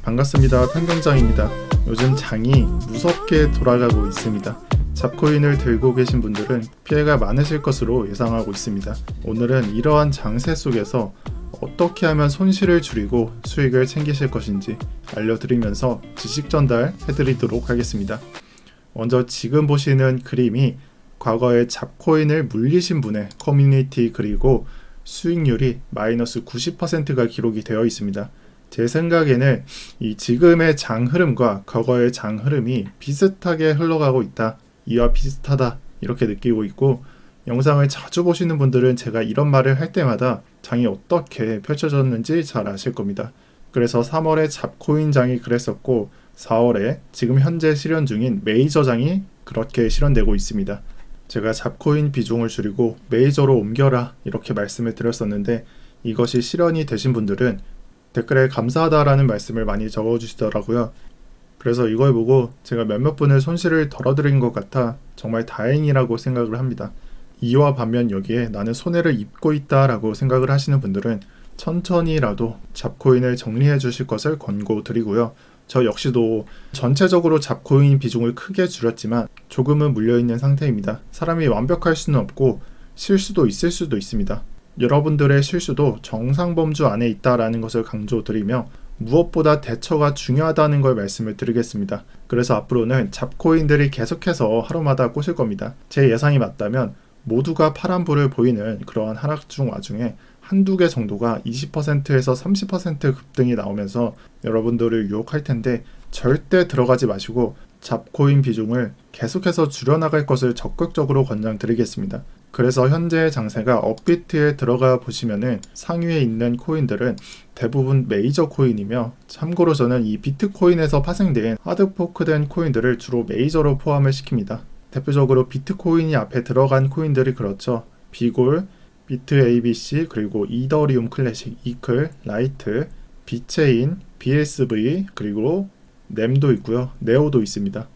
반갑습니다. 편경장입니다. 요즘 장이 무섭게 돌아가고 있습니다. 잡코인을 들고 계신 분들은 피해가 많으실 것으로 예상하고 있습니다. 오늘은 이러한 장세 속에서 어떻게 하면 손실을 줄이고 수익을 챙기실 것인지 알려드리면서 지식 전달해드리도록 하겠습니다. 먼저 지금 보시는 그림이 과거에 잡코인을 물리신 분의 커뮤니티 그리고 수익률이 마이너스 90%가 기록이 되어 있습니다. 제 생각에는 이 지금의 장 흐름과 과거의 장 흐름이 비슷하게 흘러가고 있다, 이와 비슷하다 이렇게 느끼고 있고, 영상을 자주 보시는 분들은 제가 이런 말을 할 때마다 장이 어떻게 펼쳐졌는지 잘 아실 겁니다. 그래서 3월에 잡코인 장이 그랬었고 4월에 지금 현재 실현 중인 메이저 장이 그렇게 실현되고 있습니다. 제가 잡코인 비중을 줄이고 메이저로 옮겨라 이렇게 말씀을 드렸었는데, 이것이 실현이 되신 분들은 댓글에 감사하다라는 말씀을 많이 적어주시더라고요. 그래서 이걸 보고 제가 몇몇 분을 손실을 덜어드린 것 같아 정말 다행이라고 생각을 합니다. 이와 반면 여기에 나는 손해를 입고 있다라고 생각을 하시는 분들은 천천히라도 잡코인을 정리해 주실 것을 권고드리고요. 저 역시도 전체적으로 잡코인 비중을 크게 줄였지만 조금은 물려있는 상태입니다. 사람이 완벽할 수는 없고 실수도 있을 수도 있습니다. 여러분들의 실수도 정상범주 안에 있다라는 것을 강조드리며 무엇보다 대처가 중요하다는 걸 말씀을 드리겠습니다. 그래서 앞으로는 잡코인들이 계속해서 하루마다 꼬실 겁니다. 제 예상이 맞다면 모두가 파란불을 보이는 그러한 하락 중 와중에 한두 개 정도가 20%에서 30% 급등이 나오면서 여러분들을 유혹할 텐데, 절대 들어가지 마시고 잡코인 비중을 계속해서 줄여나갈 것을 적극적으로 권장드리겠습니다. 그래서 현재의 장세가 업비트에 들어가 보시면은 상위에 있는 코인들은 대부분 메이저 코인이며, 참고로 저는 이 비트코인에서 파생된 하드포크된 코인들을 주로 메이저로 포함을 시킵니다. 대표적으로 비트코인이 앞에 들어간 코인들이 그렇죠. 비골, 비트 ABC, 그리고 이더리움 클래식, 이클, 라이트, 비체인, BSV, 그리고 램도 있고요. 네오도 있습니다.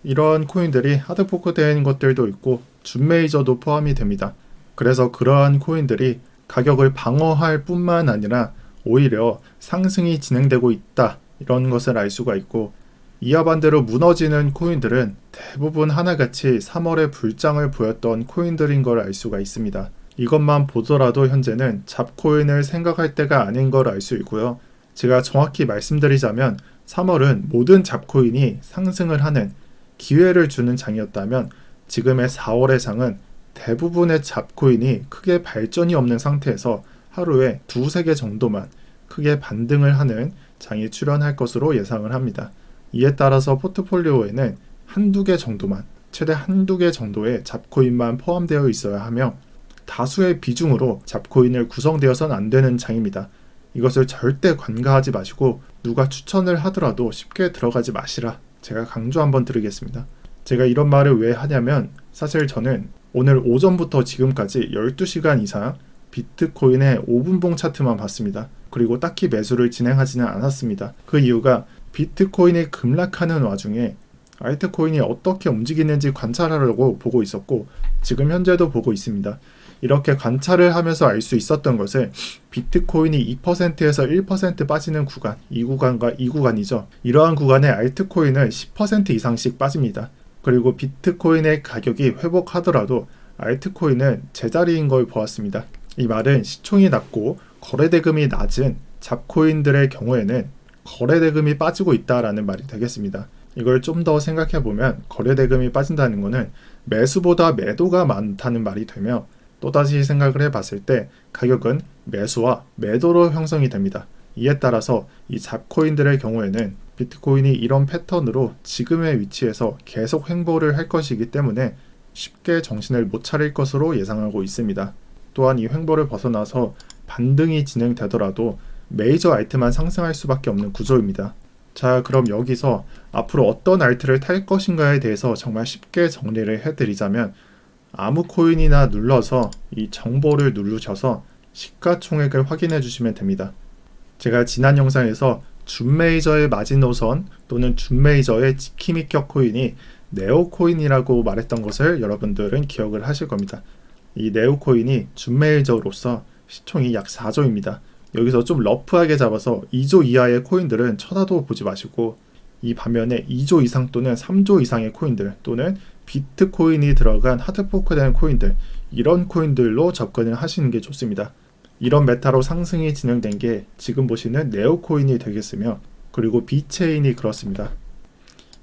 이러한 코인들이 하드포크된 것들도 있고 준메이저도 포함이 됩니다. 그래서 그러한 코인들이 가격을 방어할 뿐만 아니라 오히려 상승이 진행되고 있다, 이런 것을 알 수가 있고, 이와 반대로 무너지는 코인들은 대부분 하나같이 3월에 불장을 보였던 코인들인 걸 알 수가 있습니다. 이것만 보더라도 현재는 잡코인을 생각할 때가 아닌 걸 알 수 있고요. 제가 정확히 말씀드리자면 3월은 모든 잡코인이 상승을 하는 기회를 주는 장이었다면, 지금의 4월의 장은 대부분의 잡코인이 크게 발전이 없는 상태에서 하루에 두세 개 정도만 크게 반등을 하는 장이 출현할 것으로 예상을 합니다. 이에 따라서 포트폴리오에는 한두 개 정도만, 최대 한두 개 정도의 잡코인만 포함되어 있어야 하며, 다수의 비중으로 잡코인을 구성되어서는 안 되는 장입니다. 이것을 절대 관가하지 마시고 누가 추천을 하더라도 쉽게 들어가지 마시라, 제가 강조 한번 드리겠습니다. 제가 이런 말을 왜 하냐면, 사실 저는 오늘 오전부터 지금까지 12시간 이상 비트코인의 5분봉 차트만 봤습니다. 그리고 딱히 매수를 진행하지는 않았습니다. 그 이유가 비트코인이 급락하는 와중에 알트코인이 어떻게 움직이는지 관찰하려고 보고 있었고, 지금 현재도 보고 있습니다. 이렇게 관찰을 하면서 알 수 있었던 것은 비트코인이 2%에서 1% 빠지는 구간, 이 구간이죠. 이러한 구간에 알트코인은 10% 이상씩 빠집니다. 그리고 비트코인의 가격이 회복하더라도 알트코인은 제자리인 걸 보았습니다. 이 말은 시총이 낮고 거래대금이 낮은 잡코인들의 경우에는 거래대금이 빠지고 있다라는 말이 되겠습니다. 이걸 좀 더 생각해보면 거래대금이 빠진다는 것은 매수보다 매도가 많다는 말이 되며, 또다시 생각을 해봤을 때 가격은 매수와 매도로 형성이 됩니다. 이에 따라서 이 잡코인들의 경우에는 비트코인이 이런 패턴으로 지금의 위치에서 계속 횡보를 할 것이기 때문에 쉽게 정신을 못 차릴 것으로 예상하고 있습니다. 또한 이 횡보를 벗어나서 반등이 진행되더라도 메이저 알트만 상승할 수밖에 없는 구조입니다. 자, 그럼 여기서 앞으로 어떤 알트를 탈 것인가에 대해서 정말 쉽게 정리를 해드리자면, 아무 코인이나 눌러서 이 정보를 누르셔서 시가총액을 확인해 주시면 됩니다. 제가 지난 영상에서 준메이저의 마지노선 또는 준메이저의 지킴이격 코인이 네오코인이라고 말했던 것을 여러분들은 기억을 하실 겁니다. 이 네오코인이 준메이저로서 시총이 약 4조입니다. 여기서 좀 러프하게 잡아서 2조 이하의 코인들은 쳐다도 보지 마시고, 이 반면에 2조 이상 또는 3조 이상의 코인들 또는 비트코인이 들어간 하드포크된 코인들, 이런 코인들로 접근을 하시는 게 좋습니다. 이런 메타로 상승이 진행된 게 지금 보시는 네오코인이 되겠으며, 그리고 비체인이 그렇습니다.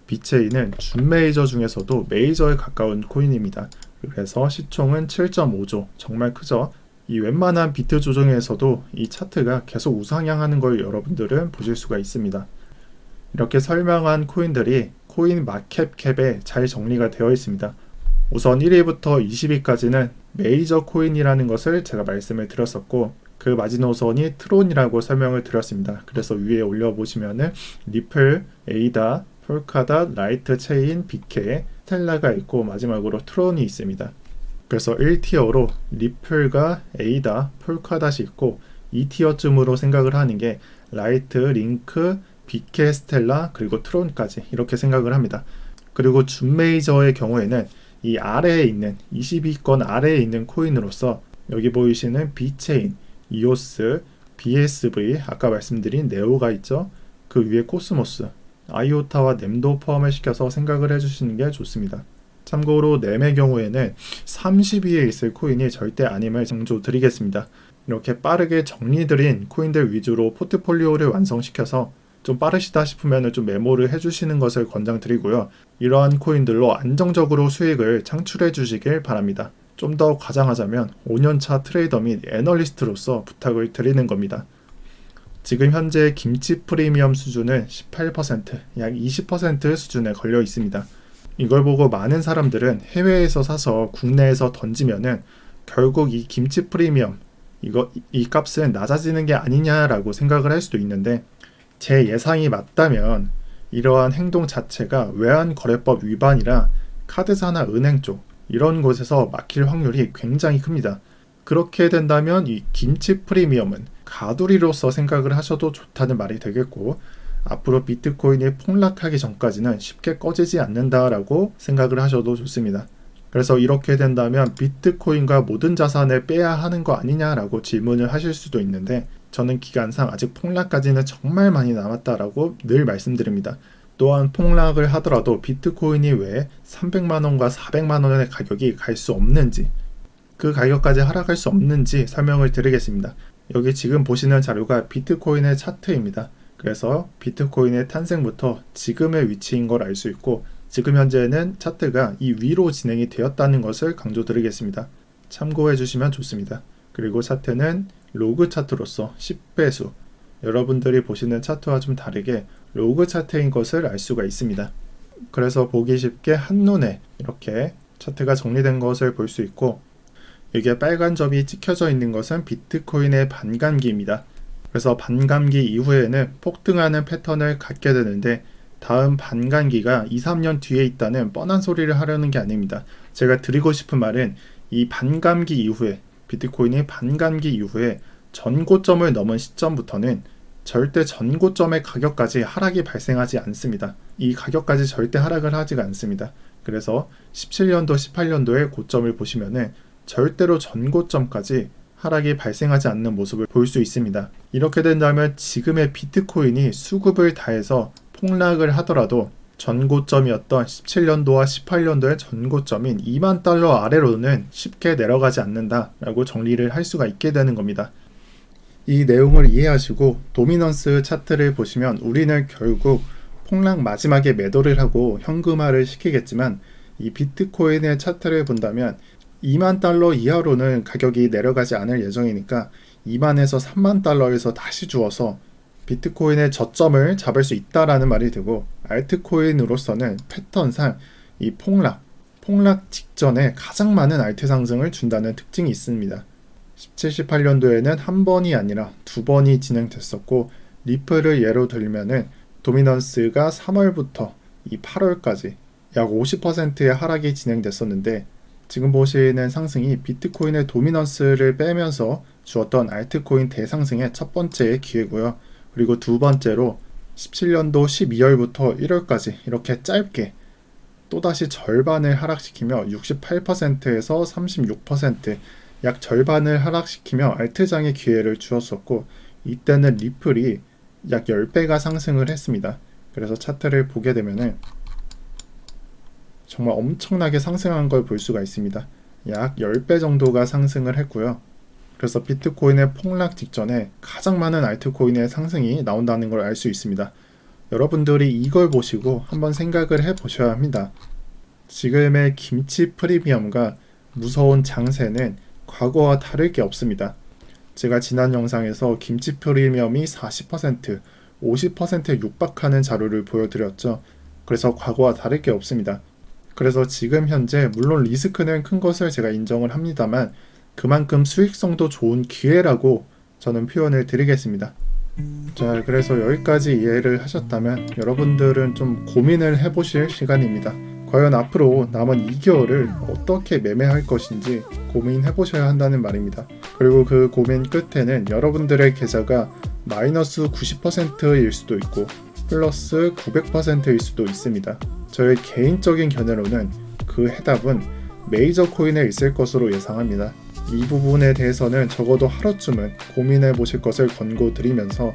비체인은 준메이저 중에서도 메이저에 가까운 코인입니다. 그래서 시총은 7.5조, 정말 크죠? 이 웬만한 비트 조정에서도 이 차트가 계속 우상향하는 걸 여러분들은 보실 수가 있습니다. 이렇게 설명한 코인들이 코인 마켓캡에 잘 정리가 되어 있습니다. 우선 1위부터 20위까지는 메이저 코인이라는 것을 제가 말씀을 드렸었고, 그 마지노선이 트론이라고 설명을 드렸습니다. 그래서 위에 올려보시면은 리플, 에이다, 폴카닷, 라이트 체인, 비케, 스텔라가 있고 마지막으로 트론이 있습니다. 그래서 1티어로 리플과 에이다, 폴카닷이 있고 2티어쯤으로 생각을 하는 게 라이트, 링크, 비케, 스텔라, 그리고 트론까지 이렇게 생각을 합니다. 그리고 준메이저의 경우에는 이 아래에 있는 22권 아래에 있는 코인으로서 여기 보이시는 비체인, 이오스, BSV, 아까 말씀드린 네오가 있죠. 그 위에 코스모스, 아이오타와 넴도 포함을 시켜서 생각을 해주시는 게 좋습니다. 참고로 넴의 경우에는 30위에 있을 코인이 절대 아님을 강조드리겠습니다. 이렇게 빠르게 정리드린 코인들 위주로 포트폴리오를 완성시켜서 좀 빠르시다 싶으면 좀 메모를 해주시는 것을 권장드리고요. 이러한 코인들로 안정적으로 수익을 창출해 주시길 바랍니다. 좀 더 과장하자면 5년차 트레이더 및 애널리스트로서 부탁을 드리는 겁니다. 지금 현재 김치 프리미엄 수준은 18%, 약 20% 수준에 걸려 있습니다. 이걸 보고 많은 사람들은 해외에서 사서 국내에서 던지면은 결국 이 김치 프리미엄, 이 값은 낮아지는 게 아니냐라고 생각을 할 수도 있는데, 제 예상이 맞다면 이러한 행동 자체가 외환거래법 위반이라 카드사나 은행 쪽 이런 곳에서 막힐 확률이 굉장히 큽니다. 그렇게 된다면 이 김치 프리미엄은 가두리로서 생각을 하셔도 좋다는 말이 되겠고, 앞으로 비트코인이 폭락하기 전까지는 쉽게 꺼지지 않는다라고 생각을 하셔도 좋습니다. 그래서 이렇게 된다면 비트코인과 모든 자산을 빼야 하는 거 아니냐라고 질문을 하실 수도 있는데, 저는 기간상 아직 폭락까지는 정말 많이 남았다라고 늘 말씀드립니다. 또한 폭락을 하더라도 비트코인이 왜 300만원과 400만원의 가격이 갈 수 없는지, 그 가격까지 하락할 수 없는지 설명을 드리겠습니다. 여기 지금 보시는 자료가 비트코인의 차트입니다. 그래서 비트코인의 탄생부터 지금의 위치인 걸 알 수 있고, 지금 현재는 차트가 이 위로 진행이 되었다는 것을 강조드리겠습니다. 참고해 주시면 좋습니다. 그리고 차트는 로그 차트로서 10배수, 여러분들이 보시는 차트와 좀 다르게 로그 차트인 것을 알 수가 있습니다. 그래서 보기 쉽게 한눈에 이렇게 차트가 정리된 것을 볼 수 있고, 이게 빨간 점이 찍혀져 있는 것은 비트코인의 반감기입니다. 그래서 반감기 이후에는 폭등하는 패턴을 갖게 되는데, 다음 반감기가 2-3년 뒤에 있다는 뻔한 소리를 하려는 게 아닙니다. 제가 드리고 싶은 말은 이 반감기 이후에, 비트코인이 반감기 이후에 전고점을 넘은 시점부터는 절대 전고점의 가격까지 하락이 발생하지 않습니다. 이 가격까지 절대 하락을 하지가 않습니다. 그래서 17년도, 18년도의 고점을 보시면은 절대로 전고점까지 하락이 발생하지 않는 모습을 볼 수 있습니다. 이렇게 된다면 지금의 비트코인이 수급을 다해서 폭락을 하더라도 전고점이었던 17년도와 18년도의 전고점인 2만 달러 아래로는 쉽게 내려가지 않는다라고 정리를 할 수가 있게 되는 겁니다. 이 내용을 이해하시고 도미넌스 차트를 보시면 우리는 결국 폭락 마지막에 매도를 하고 현금화를 시키겠지만, 이 비트코인의 차트를 본다면 2만 달러 이하로는 가격이 내려가지 않을 예정이니까 2만에서 3만 달러에서 다시 주어서 비트코인의 저점을 잡을 수 있다라는 말이 되고, 알트코인으로서는 패턴상 이 폭락 직전에 가장 많은 알트 상승을 준다는 특징이 있습니다. 17, 18년도에는 한 번이 아니라 두 번이 진행됐었고, 리플을 예로 들면은 도미넌스가 3월부터 이 8월까지 약 50%의 하락이 진행됐었는데, 지금 보시는 상승이 비트코인의 도미넌스를 빼면서 주었던 알트코인 대상승의 첫 번째 기회고요. 그리고 두 번째로 17년도 12월부터 1월까지 이렇게 짧게 또다시 절반을 하락시키며 68%에서 36%, 약 절반을 하락시키며 알트장의 기회를 주었었고, 이때는 리플이 약 10배가 상승을 했습니다. 그래서 차트를 보게 되면은 정말 엄청나게 상승한 걸 볼 수가 있습니다. 약 10배 정도가 상승을 했고요. 그래서 비트코인의 폭락 직전에 가장 많은 알트코인의 상승이 나온다는 걸 알 수 있습니다. 여러분들이 이걸 보시고 한번 생각을 해 보셔야 합니다. 지금의 김치 프리미엄과 무서운 장세는 과거와 다를 게 없습니다. 제가 지난 영상에서 김치 프리미엄이 40%, 50%에 육박하는 자료를 보여드렸죠. 그래서 과거와 다를 게 없습니다. 그래서 지금 현재 물론 리스크는 큰 것을 제가 인정을 합니다만 그만큼 수익성도 좋은 기회라고 저는 표현을 드리겠습니다. 자, 그래서 여기까지 이해를 하셨다면 여러분들은 좀 고민을 해보실 시간입니다. 과연 앞으로 남은 2개월을 어떻게 매매할 것인지 고민해보셔야 한다는 말입니다. 그리고 그 고민 끝에는 여러분들의 계좌가 마이너스 90%일 수도 있고 플러스 900%일 수도 있습니다. 저의 개인적인 견해로는 그 해답은 메이저 코인에 있을 것으로 예상합니다. 이 부분에 대해서는 적어도 하루쯤은 고민해 보실 것을 권고드리면서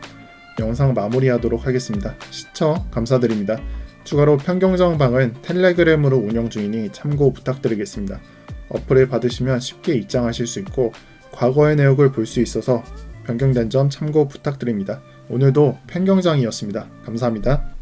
영상 마무리하도록 하겠습니다. 시청 감사드립니다. 추가로 평경정방은 텔레그램으로 운영 중이니 참고 부탁드리겠습니다. 어플을 받으시면 쉽게 입장하실 수 있고 과거의 내역을 볼 수 있어서 변경된 점 참고 부탁드립니다. 오늘도 평경장이었습니다. 감사합니다.